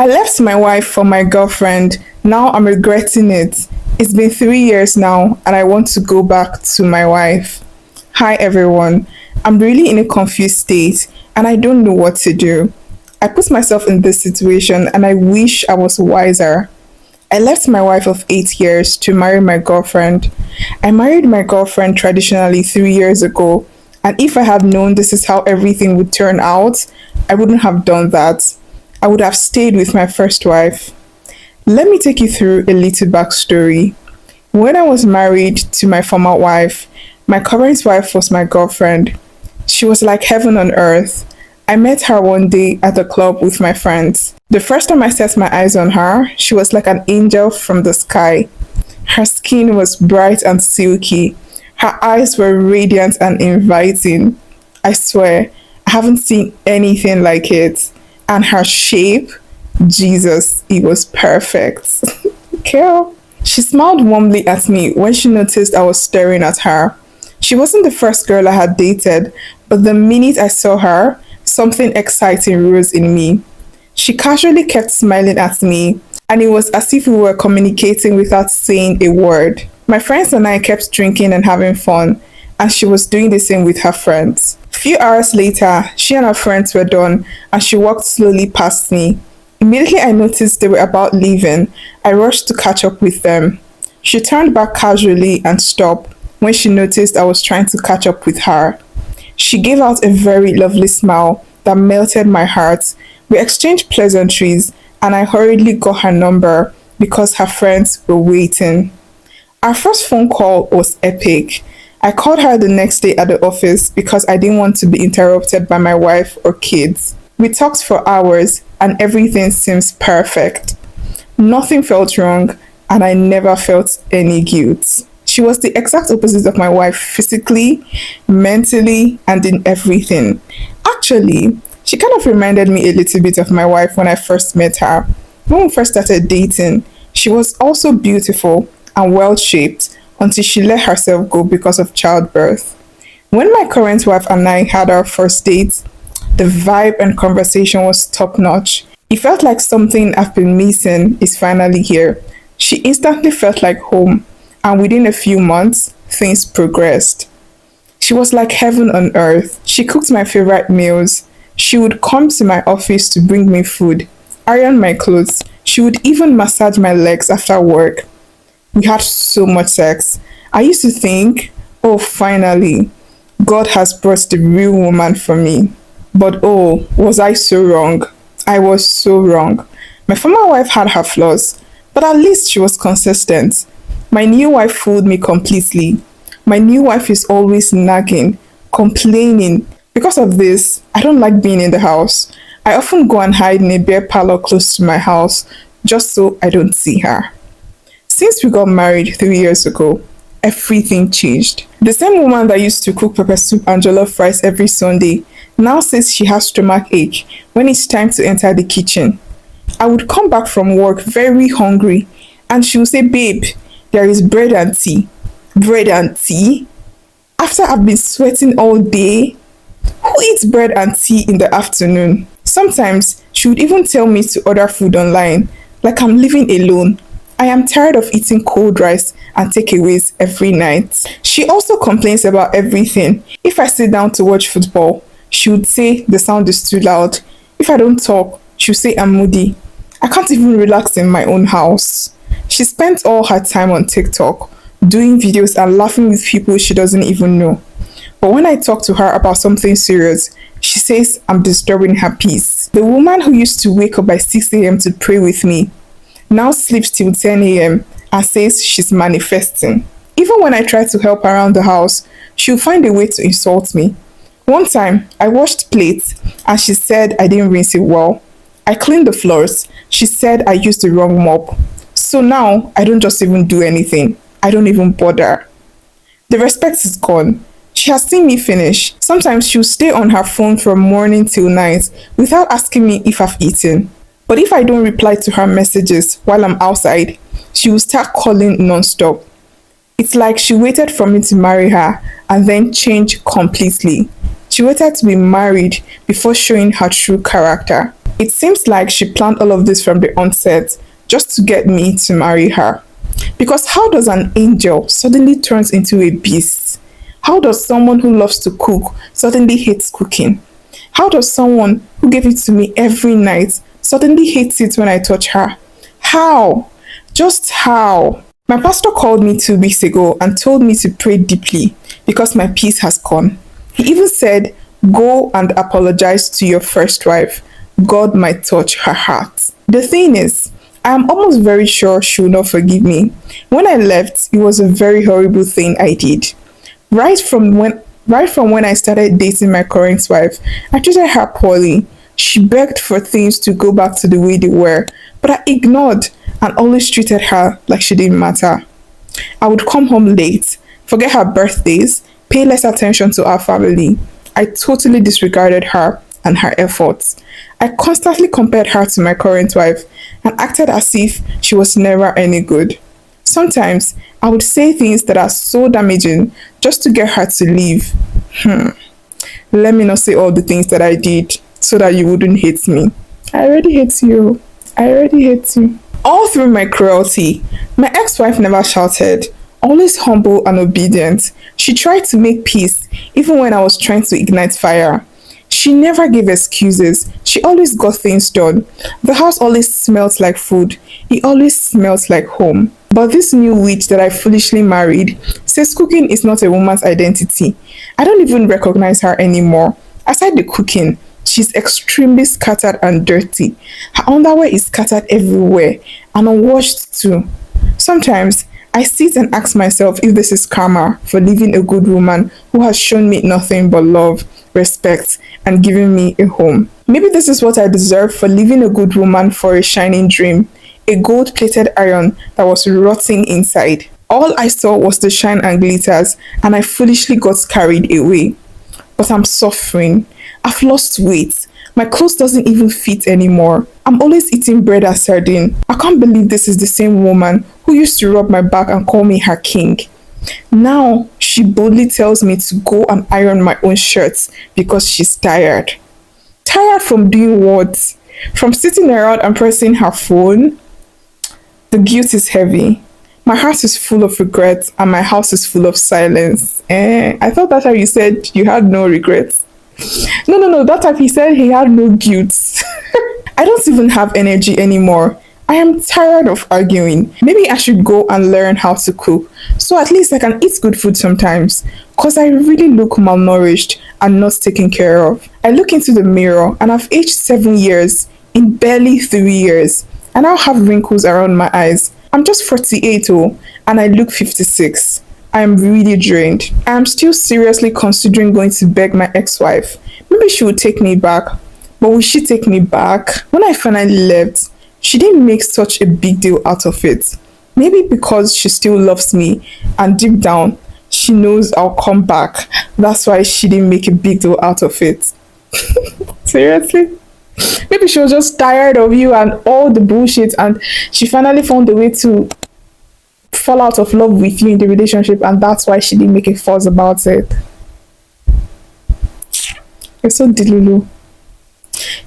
I left my wife for my girlfriend. Now I'm regretting it. It's been 3 years now and I want to go back to my wife. Hi everyone. I'm really in a confused state and I don't know what to do. I put myself in this situation and I wish I was wiser. I left my wife of 8 years to marry my girlfriend. I married my girlfriend traditionally 3 years ago, and if I had known this is how everything would turn out, I wouldn't have done that. I would have stayed with my first wife. Let me take you through a little backstory. When I was married to my former wife, my current wife was my girlfriend. She was like heaven on earth. I met her one day at the club with my friends. The first time I set my eyes on her, she was like an angel from the sky. Her skin was bright and silky. Her eyes were radiant and inviting. I swear, I haven't seen anything like it. And her shape, Jesus, it was perfect. Girl. She smiled warmly at me when she noticed I was staring at her. She wasn't the first girl I had dated, but the minute I saw her, something exciting rose in me. She casually kept smiling at me, and it was as if we were communicating without saying a word. My friends and I kept drinking and having fun, and she was doing the same with her friends. Few hours later, she and her friends were done, and she walked slowly past me. Immediately I noticed they were about leaving. I rushed to catch up with them. She turned back casually and stopped when she noticed I was trying to catch up with her. She gave out a very lovely smile that melted my heart. We exchanged pleasantries and I hurriedly got her number because her friends were waiting. Our first phone call was epic. I called her the next day at the office because I didn't want to be interrupted by my wife or kids. We talked for hours and everything seems perfect. Nothing felt wrong and I never felt any guilt. She was the exact opposite of my wife physically, mentally, and in everything. Actually, she kind of reminded me a little bit of my wife when I first met her. When we first started dating, she was also beautiful and well shaped until she let herself go because of childbirth. When my current wife and I had our first date, the vibe and conversation was top notch. It felt like something I've been missing is finally here. She instantly felt like home, and within a few months, things progressed. She was like heaven on earth. She cooked my favorite meals. She would come to my office to bring me food, iron my clothes. She would even massage my legs after work. We had so much sex. I used to think, oh, finally, God has brought the real woman for me. But oh, was I so wrong? I was so wrong. My former wife had her flaws, but at least she was consistent. My new wife fooled me completely. My new wife is always nagging, complaining. Because of this, I don't like being in the house. I often go and hide in a beer parlor close to my house just so I don't see her. Since we got married 3 years ago, everything changed. The same woman that used to cook pepper soup and jollof rice every Sunday now says she has stomach ache when it's time to enter the kitchen. I would come back from work very hungry and she would say, babe, there is bread and tea. Bread and tea? After I've been sweating all day? Who eats bread and tea in the afternoon? Sometimes she would even tell me to order food online, like I'm living alone. I am tired of eating cold rice and takeaways every night. She also complains about everything. If I sit down to watch football, she would say the sound is too loud. If I don't talk, she would say I'm moody. I can't even relax in my own house. She spends all her time on TikTok, doing videos and laughing with people she doesn't even know. But when I talk to her about something serious, she says I'm disturbing her peace. The woman who used to wake up by 6 a.m. to pray with me now sleeps till 10 a.m. and says she's manifesting. Even when I try to help around the house, she'll find a way to insult me. One time, I washed plates and she said I didn't rinse it well. I cleaned the floors. She said I used the wrong mop. So now, I don't just even do anything. I don't even bother. The respect is gone. She has seen me finish. Sometimes she'll stay on her phone from morning till night without asking me if I've eaten. But if I don't reply to her messages while I'm outside, she will start calling non-stop. It's like she waited for me to marry her and then changed completely. She waited to be married before showing her true character. It seems like she planned all of this from the onset just to get me to marry her. Because how does an angel suddenly turns into a beast? How does someone who loves to cook suddenly hates cooking? How does someone who gave it to me every night suddenly hates it when I touch her? How? Just how? My pastor called me 2 weeks ago and told me to pray deeply because my peace has gone. He even said, go and apologize to your first wife. God might touch her heart. The thing is, I am almost very sure she will not forgive me. When I left, it was a very horrible thing I did. Right from when I started dating my current wife, I treated her poorly. She begged for things to go back to the way they were, but I ignored and always treated her like she didn't matter. I would come home late, forget her birthdays, pay less attention to our family. I totally disregarded her and her efforts. I constantly compared her to my current wife and acted as if she was never any good. Sometimes I would say things that are so damaging just to get her to leave. Let me not say all the things that I did so that you wouldn't hate me. I already hate you. I already hate you. All through my cruelty, my ex-wife never shouted, always humble and obedient. She tried to make peace even when I was trying to ignite fire. She never gave excuses. She always got things done. The house always smelt like food. It always smelt like home. But this new witch that I foolishly married says cooking is not a woman's identity. I don't even recognize her anymore. Aside the cooking, she's extremely scattered and dirty. Her underwear is scattered everywhere and unwashed too. Sometimes I sit and ask myself if this is karma for leaving a good woman who has shown me nothing but love, respect, and given me a home. Maybe this is what I deserve for leaving a good woman for a shining dream, a gold-plated iron that was rotting inside. All I saw was the shine and glitters, and I foolishly got carried away. But I'm suffering. I've lost weight. My clothes doesn't even fit anymore. I'm always eating bread and sardine. I can't believe this is the same woman who used to rub my back and call me her king. Now she boldly tells me to go and iron my own shirts because she's tired. Tired from doing what? From sitting around and pressing her phone? The guilt is heavy. My heart is full of regret and my house is full of silence. I thought that's how you said you had no regrets. No. That time he said he had no guilt. I don't even have energy anymore. I am tired of arguing. Maybe I should go and learn how to cook so at least I can eat good food sometimes. Cause I really look malnourished and not taken care of. I look into the mirror and I've aged 7 years in barely 3 years. I now have wrinkles around my eyes. I'm just 48 and I look 56. I am really drained. I am still seriously considering going to beg my ex-wife. Maybe she would take me back. But will she take me back? When I finally left, she didn't make such a big deal out of it. Maybe because she still loves me and deep down, she knows I'll come back. That's why she didn't make a big deal out of it. Seriously? Maybe she was just tired of you and all the bullshit and she finally found a way to fall out of love with you in the relationship and that's why she didn't make a fuss about it. It's so delulu.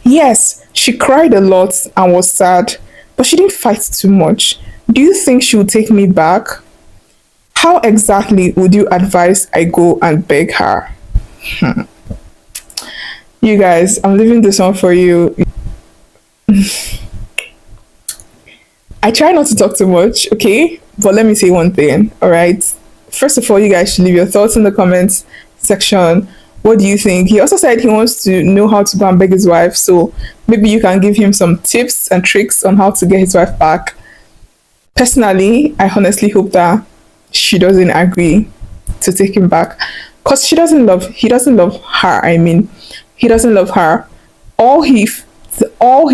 Yes, she cried a lot and was sad, but she didn't fight too much. Do you think she would take me back? How exactly would you advise I go and beg her? You guys, I'm leaving this one for you. I try not to talk too much, okay? But let me say one thing, all right? First of all, you guys should leave your thoughts in the comments section. What do you think? He also said he wants to know how to go and beg his wife, so maybe you can give him some tips and tricks on how to get his wife back. Personally, I honestly hope that she doesn't agree to take him back because he doesn't love her. I mean, he doesn't love her. All he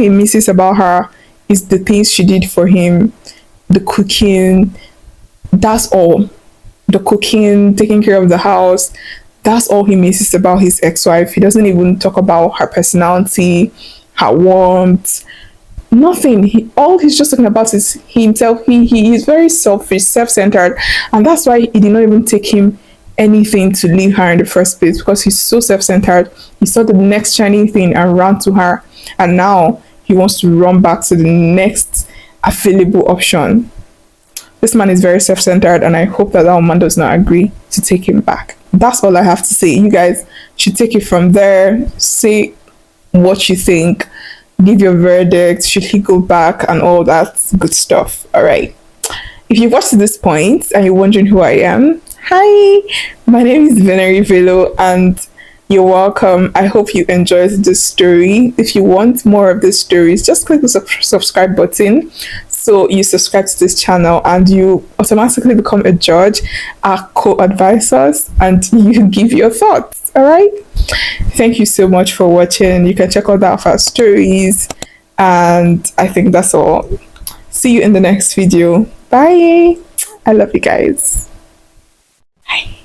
misses about her is the things she did for him, the cooking. That's all. The cooking, taking care of the house. That's all he misses about his ex-wife. He doesn't even talk about her personality, her warmth, nothing. All he's just talking about is himself. He is very selfish, self-centered, and that's why it did not even take him anything to leave her in the first place because he's so self-centered. He saw the next shining thing and ran to her, and now he wants to run back to the next available option. This man is very self-centered, and I hope that woman does not agree to take him back. That's all I have to say. You guys should take it from there. Say what you think. Give your verdict. Should he go back and all that good stuff? All right. If you've watched to this point and you're wondering who I am, hi, my name is Venery Velo, and you're welcome. I hope you enjoyed this story. If you want more of these stories, just click the subscribe button so you subscribe to this channel and you automatically become a judge, our co-advisors, and you give your thoughts. All right. Thank you so much for watching. You can check out that of our stories, and I think that's all. See you in the next video. Bye. I love you guys. Bye.